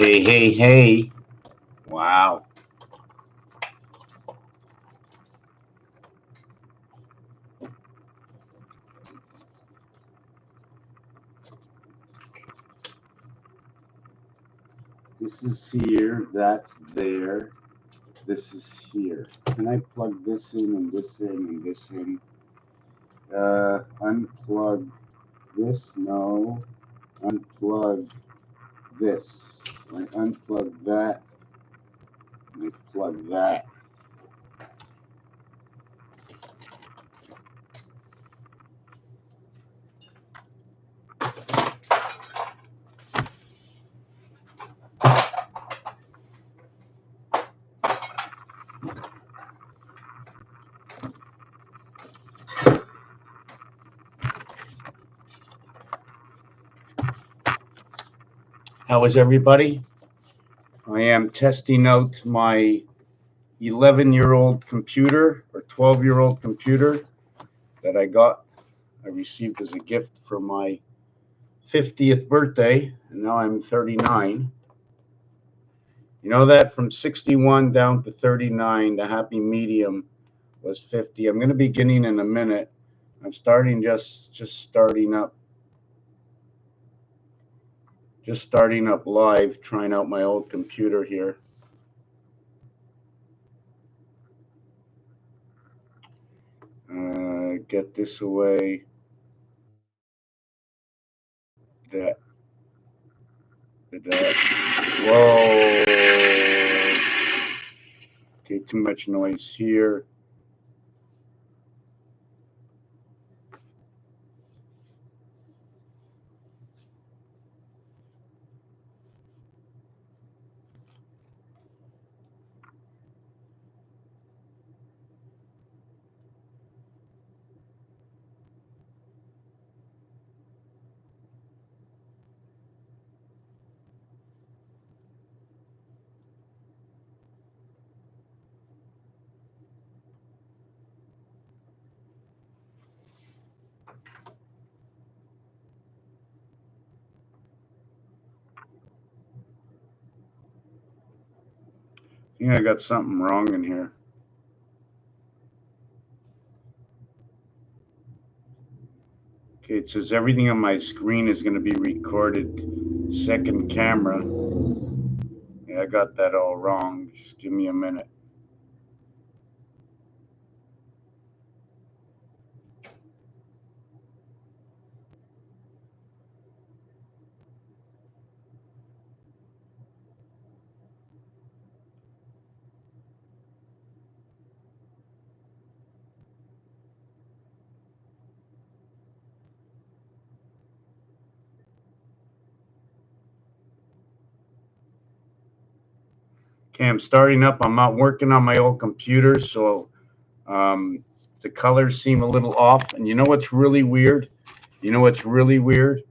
Hey, hey, hey. Wow. This is here, that's there, this is here. Can I plug this in and this in and this in? Unplug this? No. Unplug this. I unplug that. And I plug that. How is everybody? I am testing out my 11-year-old computer or 12-year-old computer that I received as a gift for my 50th birthday, and now I'm 39. You know that from 61 down to 39, the happy medium was 50. I'm going to be beginning in a minute. I'm starting just starting up live, trying out my old computer here. Get this away. That. Whoa. Okay, too much noise here. I think I got something wrong in here. Okay, it says everything on my screen is going to be recorded. Second camera. Yeah, I got that all wrong. Just give me a minute. Okay, I'm starting up. I'm not working on my old computer, so the colors seem a little off. And you know what's really weird? You know what's really weird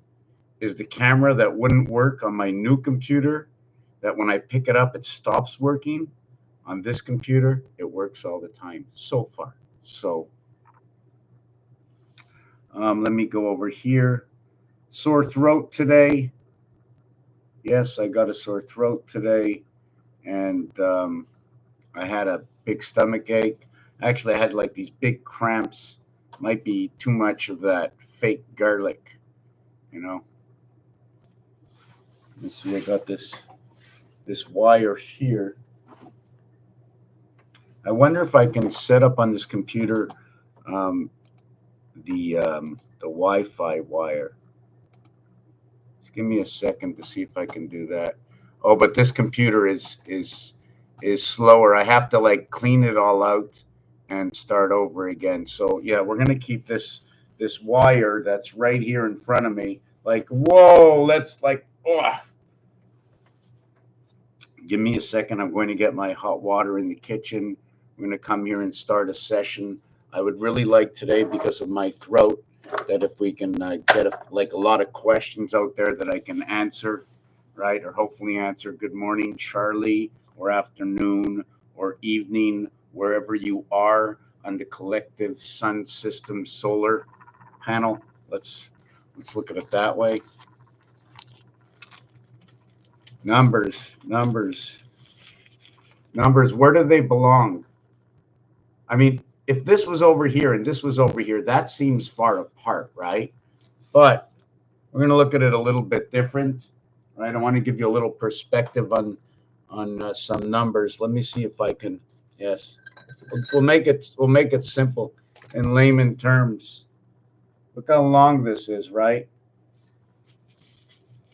is the camera that wouldn't work on my new computer, that when I pick it up, it stops working. On this computer, it works all the time so far. So let me go over here. Sore throat today. Yes, I got a sore throat today. And I had a big stomach ache. Actually, I had like these big cramps. Might be too much of that fake garlic, you know. Let's see, I got this wire here. I wonder if I can set up on this computer the Wi-Fi wire. Just give me a second to see if I can do that. Oh, but this computer is slower. I have to like clean it all out and start over again. So yeah, we're gonna keep this wire that's right here in front of me. Like, whoa, that's like, oh. Give me a second. I'm going to get my hot water in the kitchen. I'm going to come here and start a session. I would really like today, because of my throat, that if we can get a lot of questions out there that I can answer, right? Or hopefully answer. Good morning, Charlie, or afternoon, or evening, wherever you are on the collective sun system solar panel. Let's look at it that way. Numbers, numbers, numbers. Where do they belong? I mean, if this was over here and this was over here, that seems far apart, right? But we're going to look at it a little bit different, right? I want to give you a little perspective on some numbers. Let me see if I can. Yes, we'll make it simple in layman terms. Look how long this is, right?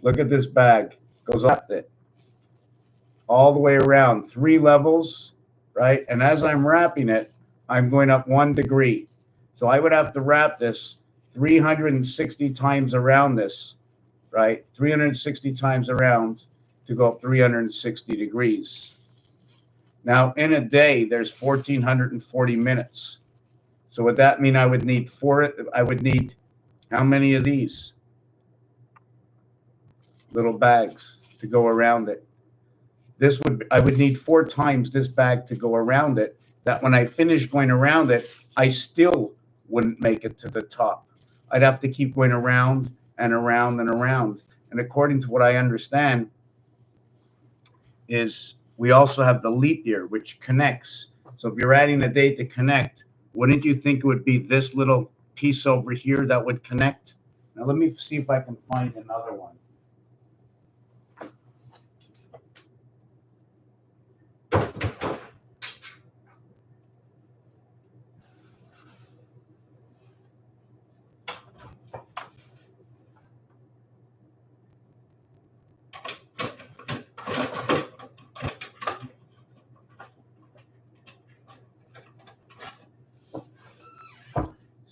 Look at this bag. Goes up it all the way around, 3 levels, right? And as I'm wrapping it, I'm going up 1 degree. So I would have to wrap this 360 times around this, right? 360 times around to go up 360 degrees. Now, in a day, there's 1,440 minutes. So would that mean I would need how many of these little bags to go around it? I would need 4 times this bag to go around it, that when I finish going around it, I still wouldn't make it to the top. I'd have to keep going around and around and around. And according to what I understand is we also have the leap year, which connects. So if you're adding a day to connect, wouldn't you think it would be this little piece over here that would connect? Now let me see if I can find another one.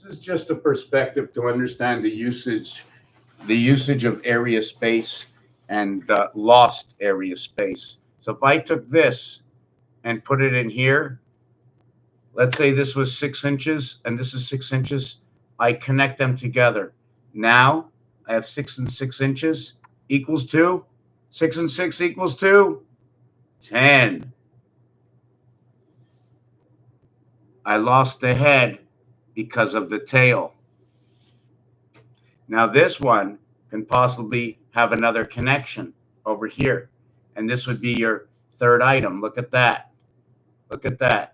This is just a perspective to understand the usage of area space and lost area space. So if I took this and put it in here, let's say this was 6 inches and this is 6 inches, I connect them together. Now I have 6 and 6 inches equals 2. 6 and 6 equals 2. 10. I lost the head because of the tail. Now this one can possibly have another connection over here. And this would be your third item. Look at that. Look at that.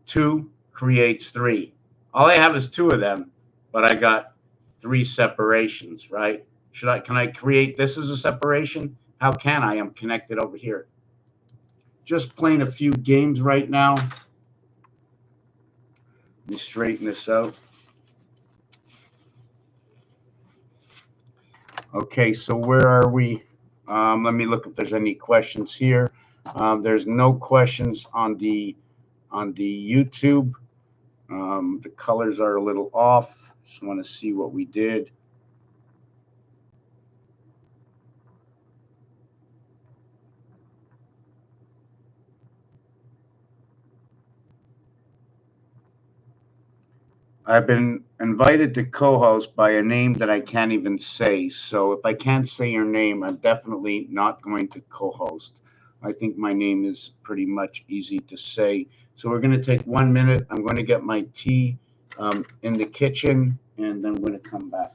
2 creates 3. All I have is 2 of them, but I got 3 separations, right? Can I create this as a separation? How can I? I'm connected over here. Just playing a few games right now. Let me straighten this out. Okay, so where are we? Let me look if there's any questions here. There's no questions on the YouTube. The colors are a little off. Just want to see what we did. I've been invited to co-host by a name that I can't even say. So if I can't say your name, I'm definitely not going to co-host. I think my name is pretty much easy to say. So we're going to take 1 minute. I'm going to get my tea in the kitchen, and then I'm going to come back.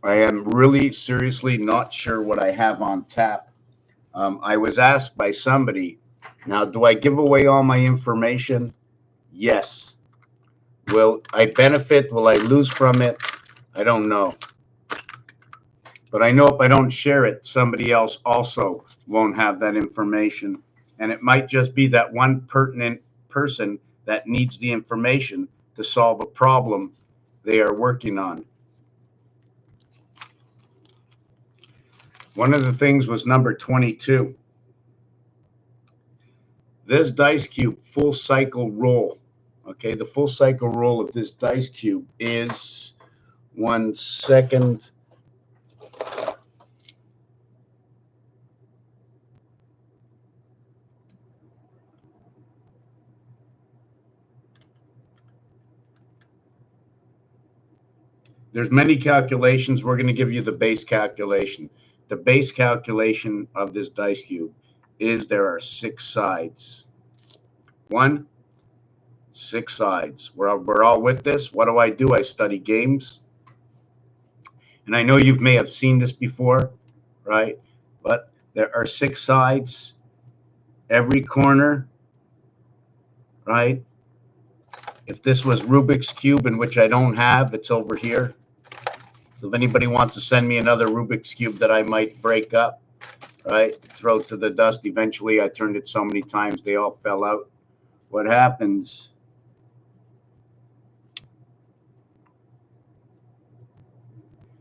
I am really seriously not sure what I have on tap. I was asked by somebody, now, do I give away all my information? Yes. Will I benefit? Will I lose from it? I don't know. But I know if I don't share it, somebody else also won't have that information. And it might just be that one pertinent person that needs the information to solve a problem they are working on. One of the things was number 22. This dice cube full cycle roll, Okay, the full cycle rule of this dice cube is 1 second. There's many calculations. We're going to give you the base calculation. The base calculation of this dice cube is there are 6 sides. 6 sides. We're all with this. What do? I study games. And I know you may have seen this before, right? But there are 6 sides. Every corner, right? If this was Rubik's Cube, in which I don't have, it's over here. So if anybody wants to send me another Rubik's Cube that I might break up, right, throw it to the dust. Eventually, I turned it so many times, they all fell out. What happens?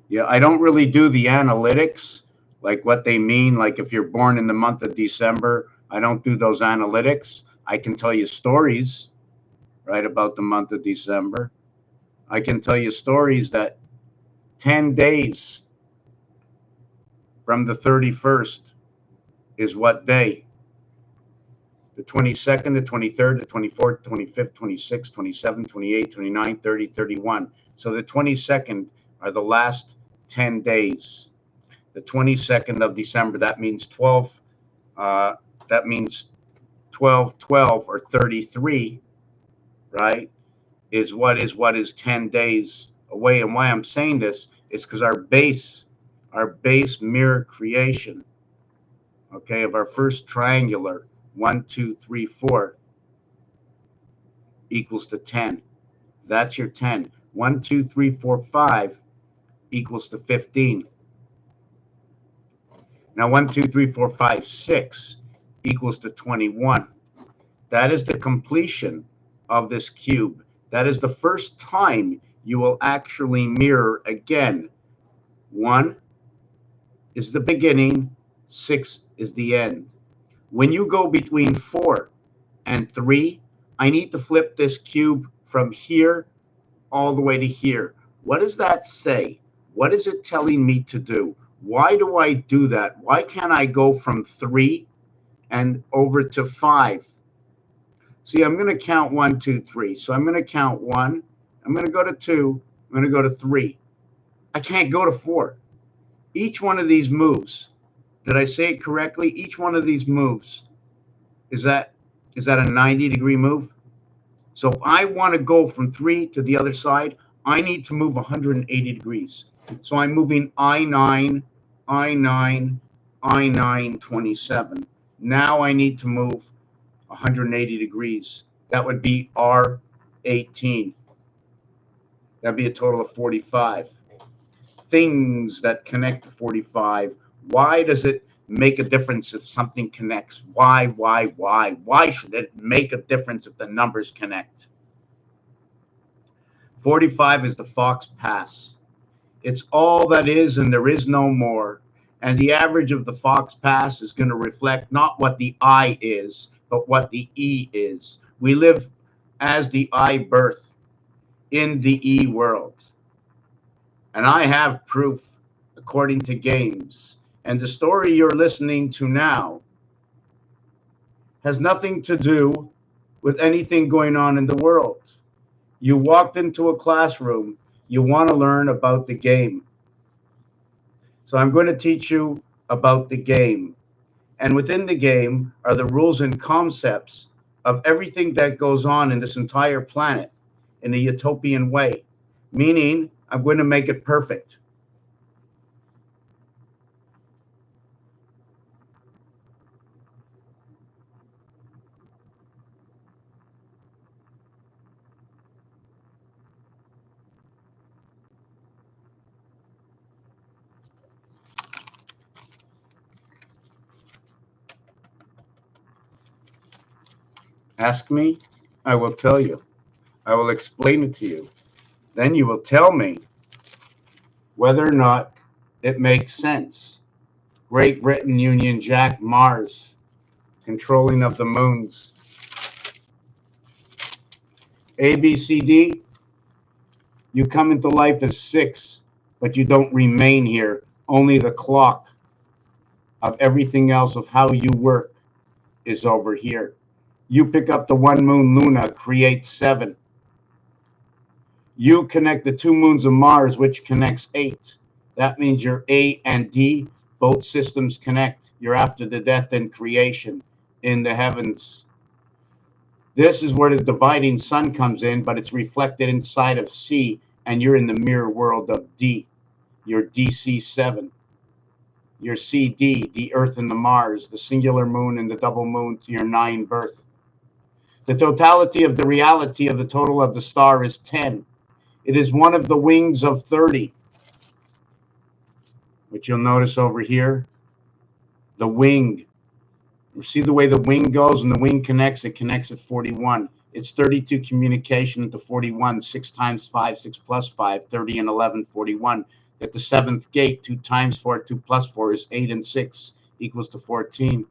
Yeah, I don't really do the analytics, like what they mean. Like if you're born in the month of December, I don't do those analytics. I can tell you stories, right, about the month of December. I can tell you stories that 10 days from the 31st is what day? The 22nd, the 23rd, the 24th, 25th, 26th, 27th, 28th, 29th, 30th, 31. So the 22nd are the last 10 days. The 22nd of December, that means 12, that means 12, 12 or 33, right, is what is 10 days away. And why I'm saying this is because our base mirror creation, okay, of our first triangular 1, 2, 3, 4 equals to 10. That's your 10. 1, 2, 3, 4, 5 equals to 15. Now 1, 2, 3, 4, 5, 6 equals to 21. That is the completion of this cube. That is the first time you will actually mirror again. 1 is the beginning, 6 is the end. When you go between 4 and 3, I need to flip this cube from here all the way to here. What does that say? What is it telling me to do? Why do I do that? Why can't I go from 3 and over to 5? See, I'm going to count 1, 2, 3. So I'm going to count 1. I'm going to go to 2. I'm going to go to 3. I can't go to 4. Each one of these moves, did I say it correctly? Each one of these moves, is that a 90-degree move? So if I want to go from 3 to the other side, I need to move 180 degrees. So I'm moving I9, I9, I9, 27. Now I need to move 180 degrees. That would be R18. That'd be a total of 45. Things that connect to 45. Why does it make a difference if something connects? Why? Why should it make a difference if the numbers connect? 45 is the Fox Pass. It's all that is, and there is no more. And the average of the Fox Pass is going to reflect not what the I is, but what the E is. We live as the I birth in the E world. And I have proof according to games. And the story you're listening to now has nothing to do with anything going on in the world. You walked into a classroom, you want to learn about the game. So I'm going to teach you about the game. And within the game are the rules and concepts of everything that goes on in this entire planet in a utopian way. Meaning, I'm going to make it perfect. Ask me, I will tell you. I will explain it to you. Then you will tell me whether or not it makes sense. Great Britain Union Jack MORSE, controlling of the moons. A, B, C, D. You come into life as 6, but you don't remain here. Only the clock of everything else of how you work is over here. You pick up the 1 moon Luna, create 7. You connect the 2 moons of Mars, which connects 8. That means your A and D, both systems connect. You're after the death and creation in the heavens. This is where the dividing sun comes in, but it's reflected inside of C, and you're in the mirror world of D. You're DC7. Your CD, the Earth and the Mars, the singular moon and the double moon to your 9 birth. The totality of the reality of the total of the star is 10. It is one of the wings of 30, which you'll notice over here. The wing. You see the way the wing goes, and the wing connects, it connects at 41. It's 32 communication into 41. 6 times 5, 6 plus 5, 30 and 11, 41. At the 7th gate, 2 times 4, 2 plus 4 is 8, and 6 equals to 14.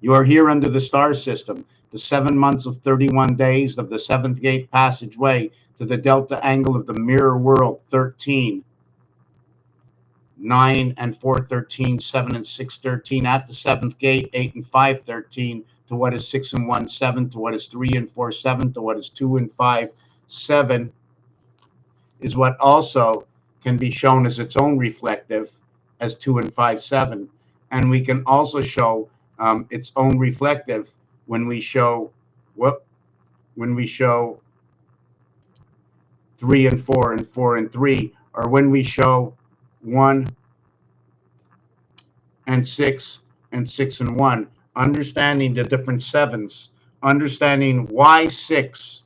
You are here under the star system, the 7 months of 31 days of the 7th gate passageway to the delta angle of the mirror world, 13. 9 and 4, 13, 7 and 6, 13, at the 7th gate, 8 and 5, 13, to what is 6 and 1, 7, to what is 3 and 4, 7, to what is 2 and 5, 7, is what also can be shown as its own reflective as 2 and 5, 7. And we can also show its own reflective when we show when we show 3 and 4 and 4 and 3, or when we show 1 and 6 and 6 and 1, understanding the different 7s, understanding why 6,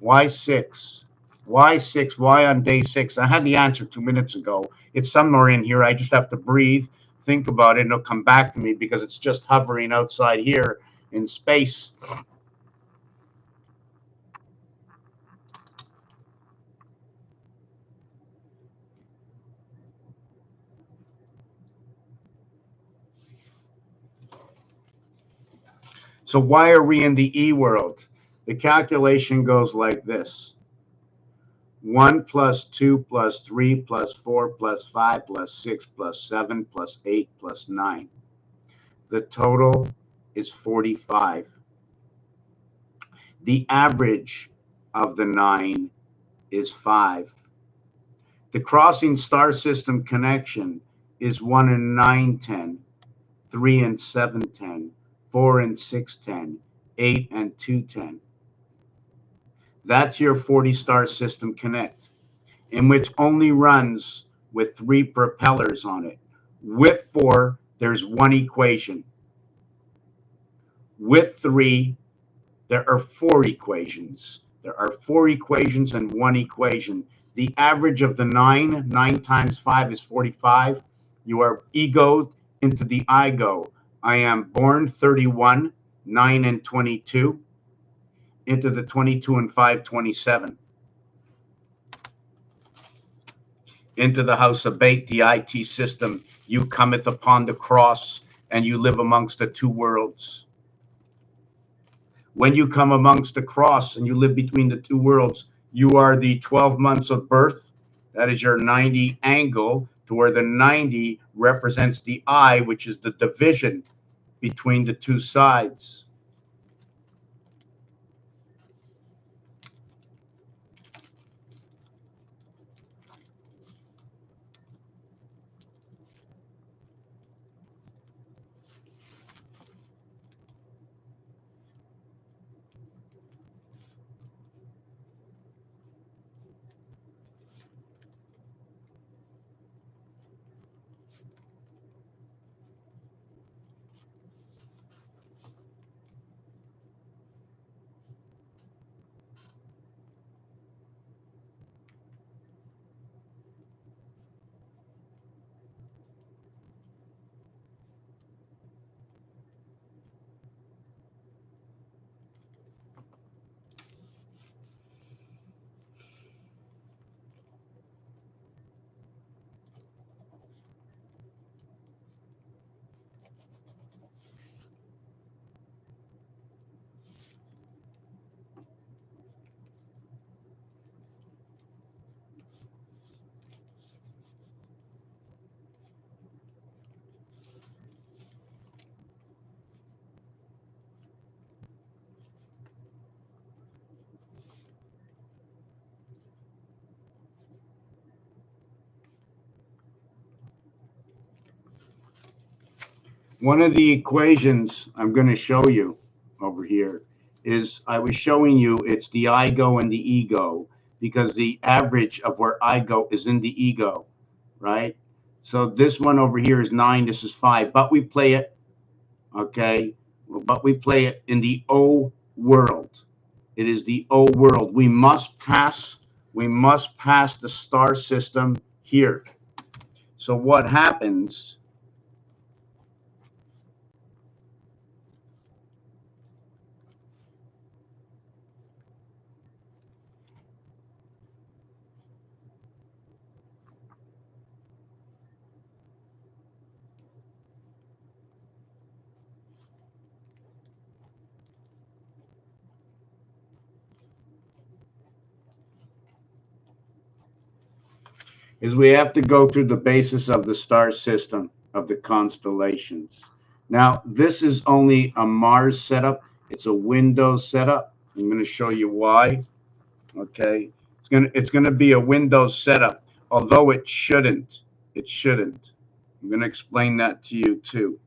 why 6, why 6, why on day 6. I had the answer 2 minutes ago. It's somewhere in here. I just have to breathe, think about it, and it'll come back to me because it's just hovering outside here in space. So why are we in the E world? The calculation goes like this. 1 plus 2 plus 3 plus 4 plus 5 plus 6 plus 7 plus 8 plus 9. The total is 45. The average of the 9 is 5. The crossing star system connection is 1 and 9, 10, 3 and 7, 10, 4 and 6, 10, 8 and 2, 10. That's your 40 star system connect, in which only runs with 3 propellers on it. With 4, there's 1 equation. With 3, there are 4 equations. There are 4 equations and 1 equation. The average of the 9 times 5 is 45. You are egoed into the I go. I am born 31, 9 and 22, into the 22 and 5, 27. Into the house of Bait, the IT system, you cometh upon the cross, and you live amongst the 2 worlds. When you come amongst the cross and you live between the 2 worlds, you are the 12 months of birth. That is your 90 angle, to where the 90 represents the I, which is the division between the 2 sides. One of the equations I'm going to show you over here is I was showing you it's the I-go and the ego, because the average of where I-go is in the ego, right? So this one over here is 9, this is 5, but we play it, okay? But we play it in the O world. It is the O world. We must pass the star system here. So what happens is we have to go through the basis of the star system of the constellations. Now, this is only a Mars setup. It's a Windows setup. I'm going to show you why. Okay, it's gonna be a Windows setup, although it shouldn't. It shouldn't. I'm going to explain that to you too.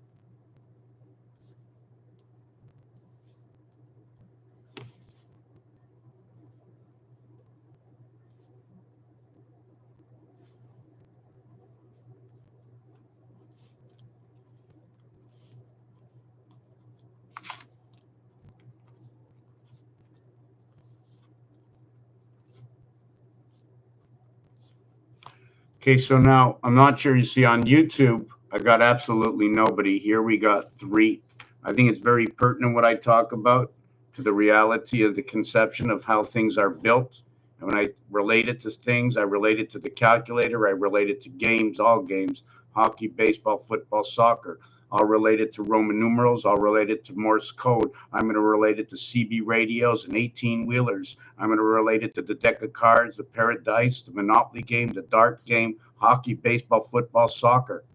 Okay, so now I'm not sure you see on YouTube, I got absolutely nobody. Here we got 3. I think it's very pertinent what I talk about to the reality of the conception of how things are built. And when I relate it to things, I relate it to the calculator, I relate it to games, all games, hockey, baseball, football, soccer. I'll relate it to Roman numerals. I'll relate it to Morse code. I'm going to relate it to CB radios and 18-wheelers. I'm going to relate it to the deck of cards, the paradise, the Monopoly game, the dart game, hockey, baseball, football, soccer.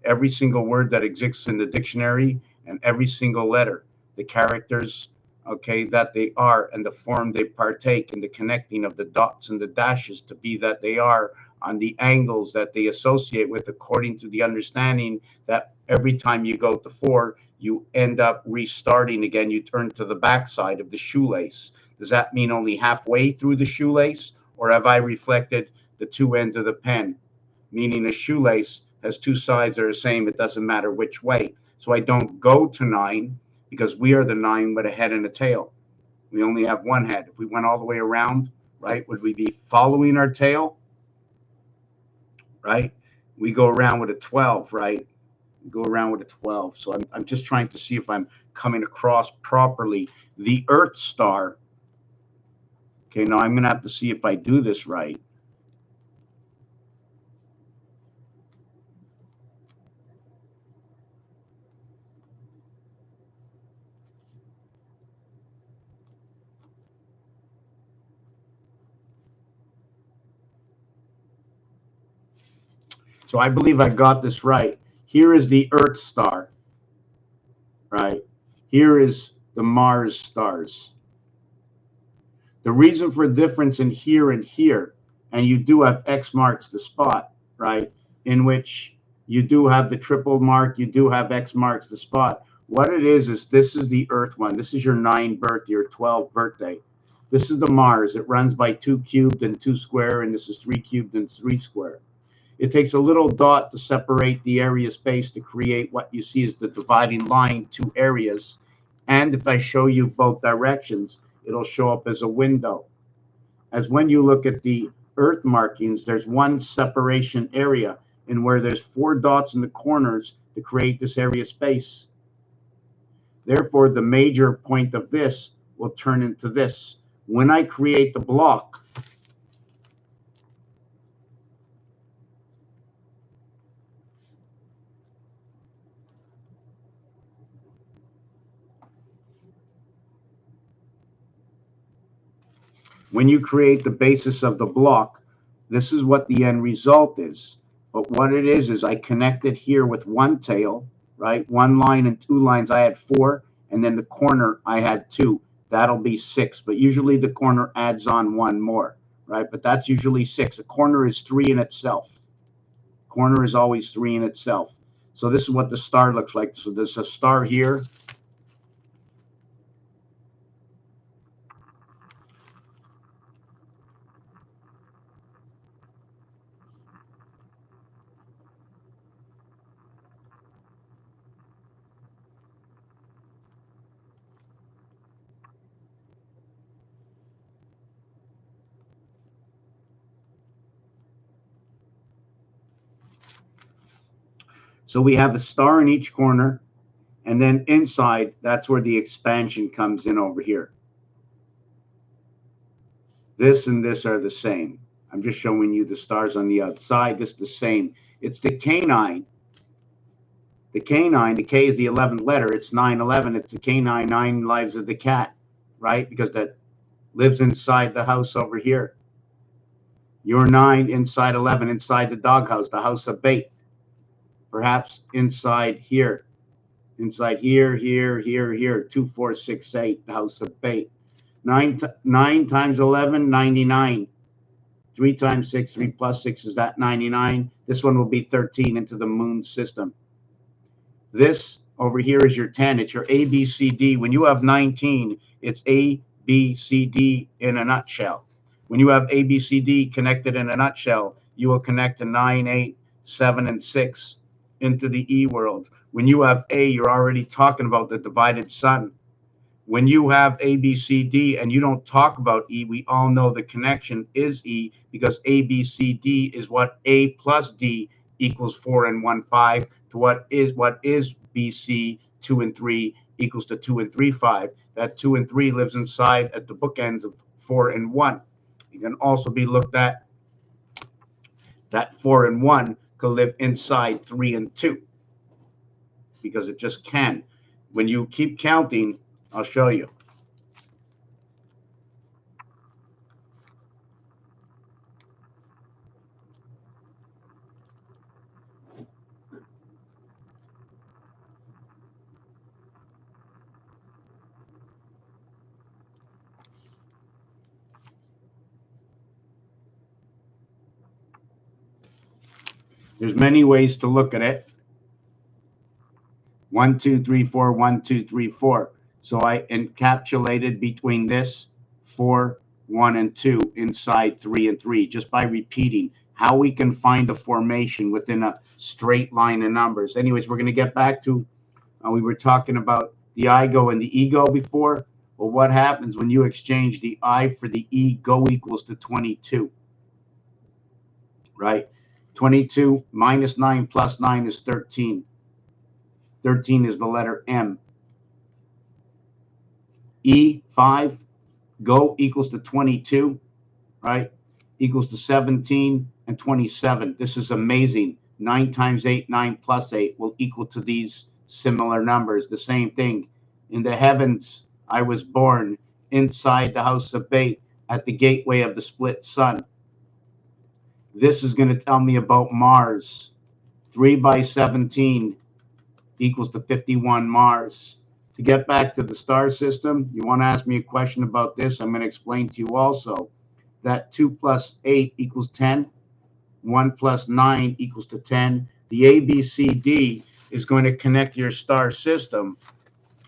Every single word that exists in the dictionary and every single letter, the characters, okay, that they are and the form they partake in the connecting of the dots and the dashes to be that they are on the angles that they associate with, according to the understanding that every time you go to 4, you end up restarting again. You turn to the backside of the shoelace. Does that mean only halfway through the shoelace, or have I reflected the 2 ends of the pen? Meaning a shoelace has 2 sides that are the same. It doesn't matter which way. So I don't go to 9 because we are the 9 with a head and a tail. We only have one head. If we went all the way around, right, would we be following our tail? Right? We go around with a 12, right? We go around with a 12. So I'm just trying to see if I'm coming across properly. The Earth star. Okay, now I'm going to have to see if I do this right. So I believe I got this right. Here is the Earth star, right? Here is the Mars stars. The reason for difference in here and here, and you do have X marks the spot, right? In which you do have the triple mark, you do have X marks the spot. What it is this is the Earth one. This is your 9 birthday, your 12 birthday. This is the Mars. It runs by 2 cubed and 2 square, and this is 3 cubed and 3 square. It takes a little dot to separate the area space to create what you see as the dividing line, 2 areas. And if I show you both directions, it'll show up as a window. As when you look at the Earth markings, there's one separation area in where there's 4 dots in the corners to create this area space. Therefore, the major point of this will turn into this. When I create the block, when you create the basis of the block, this is what the end result is. But what it is I connected here with 1 tail, right? 1 line and 2 lines, I had 4, and then the corner I had 2. That'll be 6, but usually the corner adds on 1 more, right? But that's usually 6. A corner is 3 in itself. Corner is always 3 in itself. So this is what the star looks like. So there's a star here. So we have a star in each corner, and then inside, that's where the expansion comes in over here. This and this are the same. I'm just showing you the stars on the outside. This is the same. It's the canine. The canine, the K is the 11th letter. It's 9/11. It's the canine, 9 lives of the cat, right? Because that lives inside the house over here. You're 9 inside 11, inside the doghouse, the house of bait. Perhaps inside here. Inside here, here, here, here. 2, 4, 6, 8, the house of bait. 9 times 11, 99. 3 times 6, 3 plus 6 is that 99. This one will be 13 into the moon system. This over here is your 10. It's your ABCD. When you have 19, it's ABCD in a nutshell. When you have ABCD connected in a nutshell, you will connect the 9, 8, 7, and 6 into the E world. When you have A, you're already talking about the divided sun. When you have ABCD and you don't talk about E, we all know the connection is E, because ABCD is what A plus D equals 4 and 1, 5, to what is BC 2 and 3 equals to 2 and 3, 5. That 2 and 3 lives inside at the bookends of 4 and 1. It can also be looked at that 4 and 1 could live inside 3 and 2, because it just can. When you keep counting, I'll show you. There's many ways to look at it. 1, 2, 3, 4, 1, 2, 3, 4. So I encapsulated between this 4, 1, and 2 inside 3 and 3, just by repeating how we can find the formation within a straight line of numbers. Anyways, we're going to get back to, we were talking about the I-go and the ego before. Well, what happens when you exchange the I for the E? Go equals to 22, right? 22 minus 9 plus 9 is 13. 13 is the letter M. E5, go equals to 22, right? Equals to 17 and 27. This is amazing. 9 times 8, 9 plus 8 will equal to these similar numbers. The same thing. In the heavens, I was born inside the house of bait at the gateway of the split sun. This is going to tell me about Mars. 3 by 17 equals to 51 Mars. To get back to the star system, you want to ask me a question about this, I'm going to explain to you also that 2 plus 8 equals 10. 1 plus 9 equals to 10. The ABCD is going to connect your star system,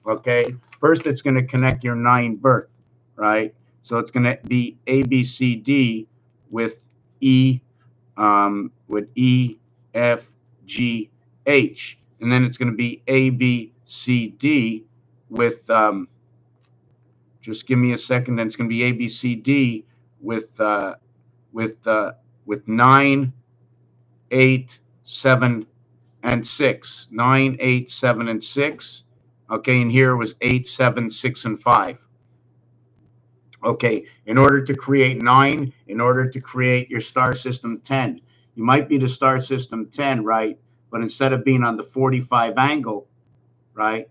okay? First, it's going to connect your 9 birth, right? So it's going to be ABCD with E, F, G, H. And then it's going to be ABCD with, just give me a second, then it's going to be ABCD with 9, 8, 7, and 6. 9, 8, 7, and 6. Okay, and here was 8, 7, 6, and 5. Okay, in order to create 9, in order to create your star system 10, you might be the star system 10, right? But instead of being on the 45 angle, right,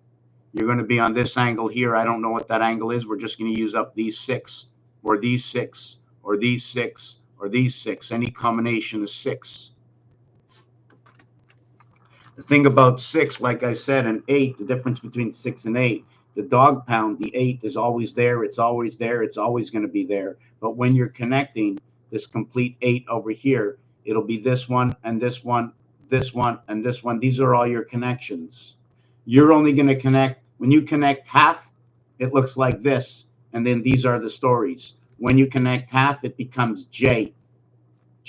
you're going to be on this angle here. I don't know what that angle is. We're just going to use up these 6, or these 6, or these 6, or these 6, any combination of 6. The thing about 6, like I said, and 8, the difference between 6 and 8, the dog pound, the 8 is always there. It's always there. It's always going to be there. But when you're connecting this complete 8 over here, it'll be this one and this one, this one, and this one. These are all your connections. You're only going to connect, when you connect half, it looks like this, and then these are the stories. When you connect half, it becomes J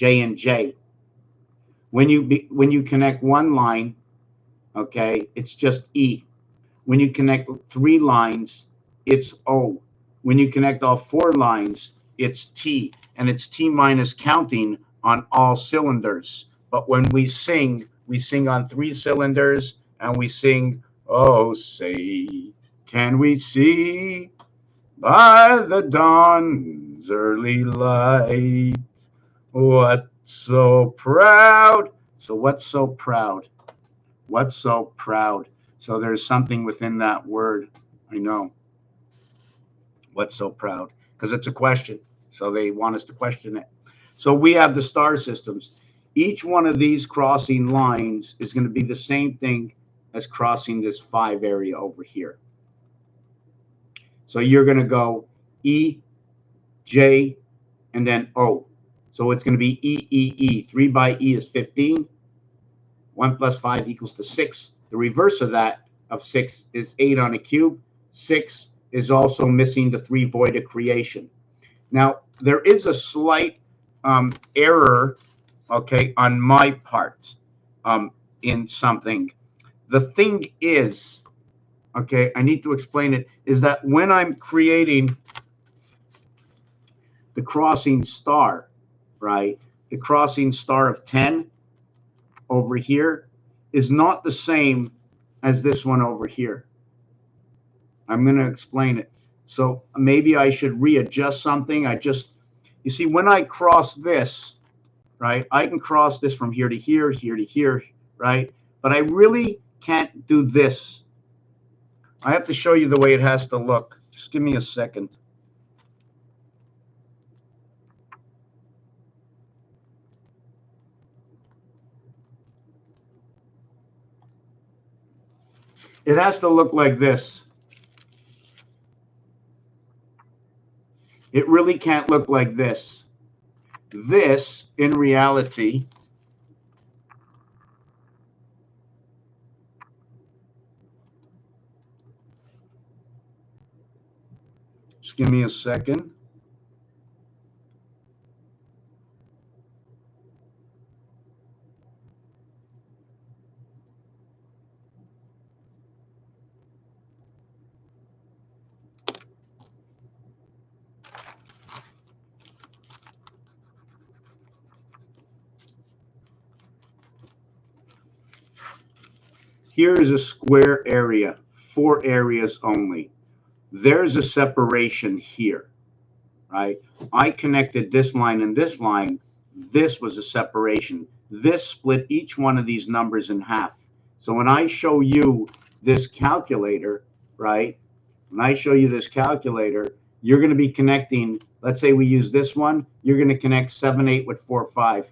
and J. When you connect one line, okay, it's just E. When you connect 3 lines, it's O. When you connect all 4 lines, it's T, and it's T minus counting on all cylinders. But when we sing on 3 cylinders, and we sing, oh, say, can we see by the dawn's early light what so proud? So what's so proud? What's so proud? So there's something within that word. I know. What's so proud? Because it's a question. So they want us to question it. So we have the star systems. Each one of these crossing lines is going to be the same thing as crossing this 5 area over here. So you're going to go E, J, and then O. So it's going to be E, E, E. 3 by E is 15. 1 plus 5 equals to 6. The reverse of that, of 6, is 8 on a cube. 6 is also missing the 3 void of creation. Now, there is a slight error, okay, on my part in something. The thing is, okay, I need to explain it, is that when I'm creating the crossing star, right, the crossing star of 10 over here is not the same as this one over here. I'm going to explain it. So maybe I should readjust something. You see, when I cross this, right, I can cross this from here to here, here to here, right? But I really can't do this. I have to show you the way it has to look. Just give me a second. It has to look like this. It really can't look like this. This, in reality, just give me a second. Here is a square area, 4 areas only. There's a separation here, right? I connected this line and this line. This was a separation. This split each one of these numbers in half. So when I show you this calculator, right? When I show you this calculator, you're going to be connecting, let's say we use this one, you're going to connect 7, 8 with 4, 5.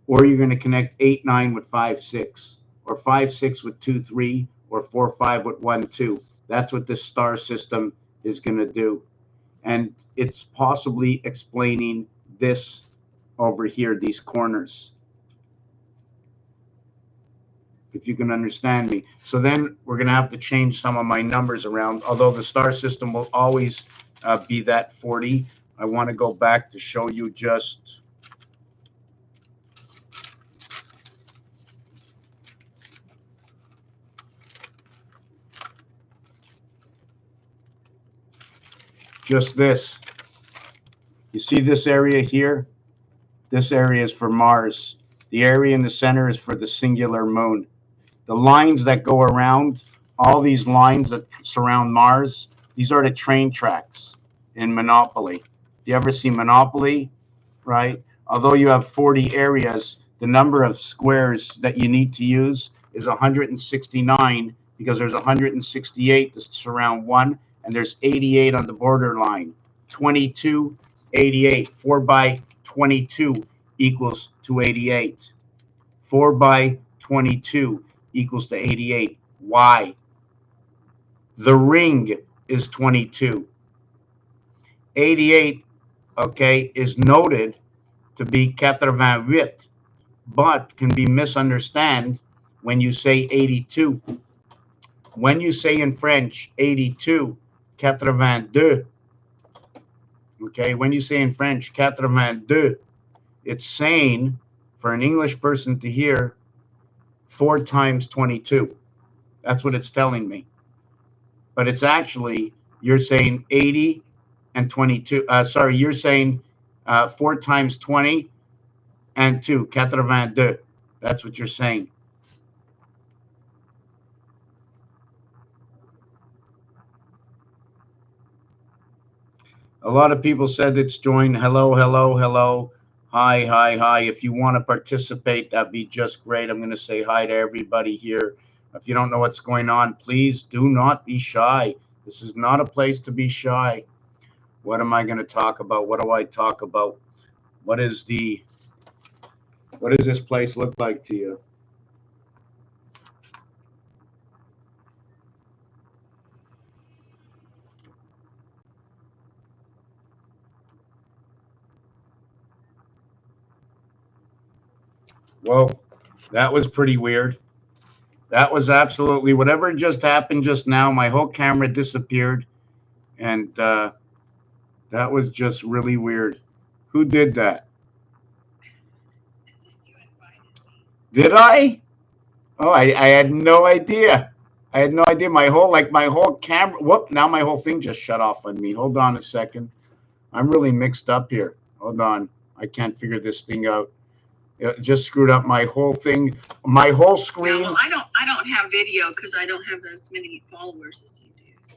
Or you're going to connect 8, 9 with 5, 6. Or 5, 6 with 2, 3. Or 4, 5 with 1, 2. That's what this star system is going to do. And it's possibly explaining this over here, these corners, if you can understand me. So then we're going to have to change some of my numbers around. Although the star system will always be that 40, I want to go back to show you just this. You see this area here? This area is for Mars. The area in the center is for the singular moon. The lines that go around, all these lines that surround Mars, these are the train tracks in Monopoly. You ever see Monopoly, right? Although you have 40 areas, the number of squares that you need to use is 169 because there's 168 that surround one, and there's 88 on the border line. 22, 88. 4 by 22 equals to 88. 4 by 22 equals to 88. Why? The ring is 22. 88, okay, is noted to be 88. but can be misunderstood when you say 82. When you say in French 82, 82, okay, when you say in French 82, it's saying for an English person to hear 4 times 22. That's what it's telling me. But it's actually, you're saying 80 and 22. Sorry, you're saying 4 times 20 and 2, 82. That's what you're saying. A lot of people said it's joined. Hello, hello, hello. Hi, hi, hi. If you want to participate, that'd be just great. I'm going to say hi to everybody here. If you don't know what's going on, please do not be shy. This is not a place to be shy. What am I going to talk about? What do I talk about? What does this place look like to you? Well, that was pretty weird. That was absolutely whatever just happened just now. My whole camera disappeared, and that was just really weird. Who did that? Did I? Oh, I had no idea. I had no idea. My whole camera. Whoop! Now my whole thing just shut off on me. Hold on a second. I'm really mixed up here. Hold on. I can't figure this thing out. It just screwed up my whole thing. My whole screen. Yeah, well, I don't have video because I don't have as many followers as you do. So.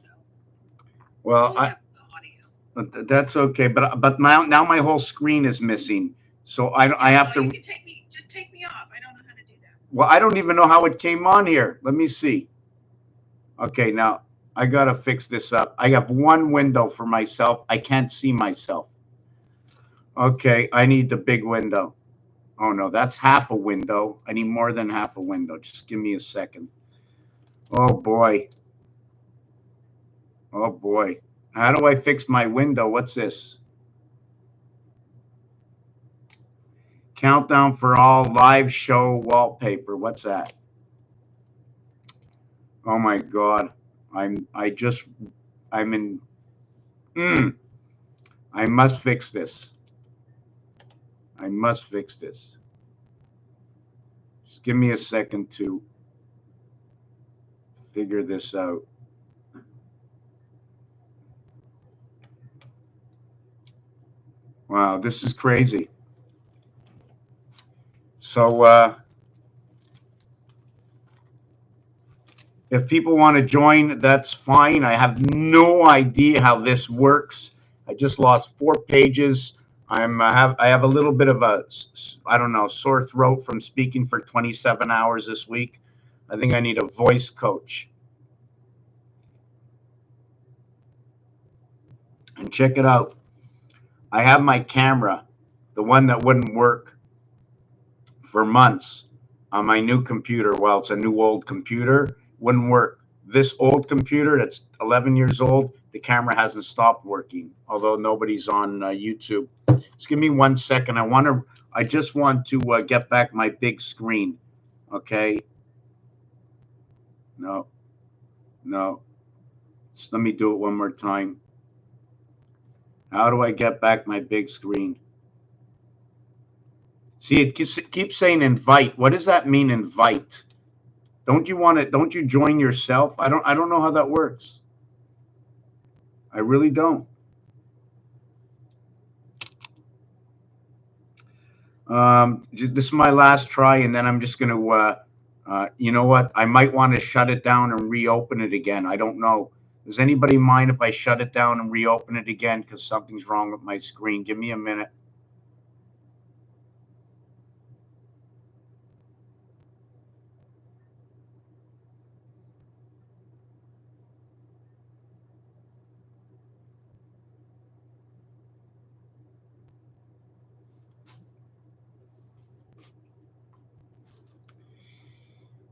Well, I have the audio. That's okay. But now my whole screen is missing. So I have to. You can just take me off. I don't know how to do that. Well, I don't even know how it came on here. Let me see. Okay, now I gotta fix this up. I have one window for myself. I can't see myself. Okay, I need the big window. Oh no, that's half a window. I need more than half a window. Just give me a second. Oh boy. Oh boy. How do I fix my window? What's this? Countdown for all live show wallpaper. What's that? Oh my God. I'm in. I must fix this. I must fix this. Just give me a second to figure this out. Wow, this is crazy. So if people want to join, that's fine. I have no idea how this works. I just lost 4 pages. I have a little bit of a, I don't know, sore throat from speaking for 27 hours this week. I think I need a voice coach. And check it out. I have my camera, the one that wouldn't work for months on my new computer. Well, it's a new old computer, wouldn't work. This old computer that's 11 years old, the camera hasn't stopped working, although nobody's on YouTube. Just give me 1 second. I just want to get back my big screen. Okay. No. Just let me do it one more time. How do I get back my big screen? See, it keeps saying invite. What does that mean, invite? Don't you join yourself? I don't know how that works. I really don't. This is my last try, and then I'm just going to, you know what? I might want to shut it down and reopen it again. I don't know. Does anybody mind if I shut it down and reopen it again because something's wrong with my screen? Give me a minute.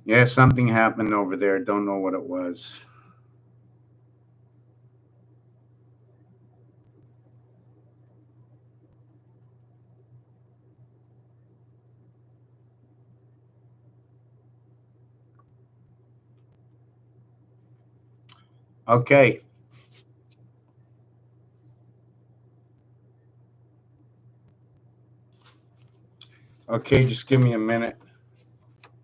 Yeah, something happened over there. Don't know what it was. Okay. Okay, just give me a minute.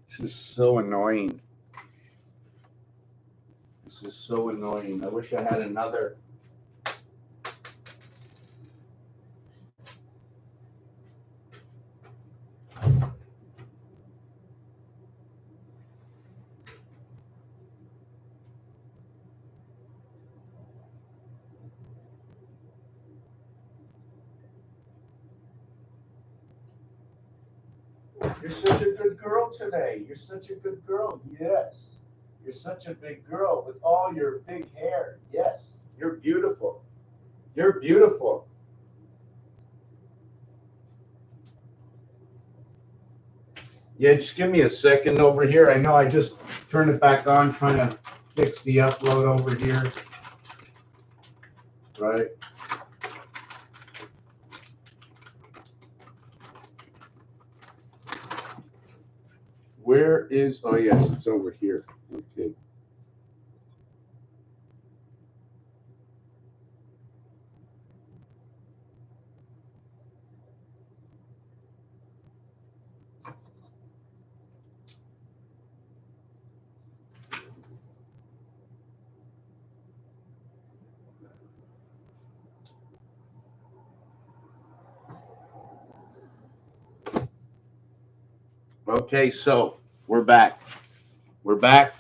This is so annoying. This is so annoying. I wish I had another. You're such a good girl today. You're such a good girl. Yes. You're such a big girl with all your big hair. Yes. You're beautiful. You're beautiful. Yeah, just give me a second over here. I know I just turned it back on trying to fix the upload over here. Right. Where is, oh yes, it's over here. Okay. Okay, so we're back. We're back.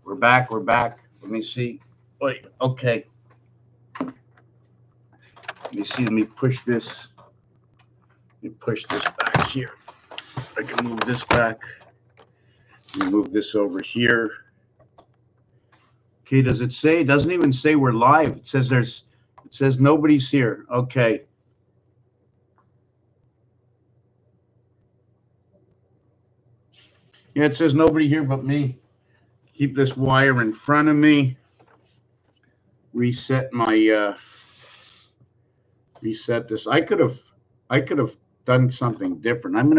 We're back. We're back. Let me see. Wait, okay. Let me see. Let me push this. Let me push this back here. I can move this back. Let me move this over here. Okay, does it say? It doesn't even say we're live. It says nobody's here. Okay. Yeah, it says nobody here but me. Keep this wire in front of me. Reset my reset this. I could have done something different. I'm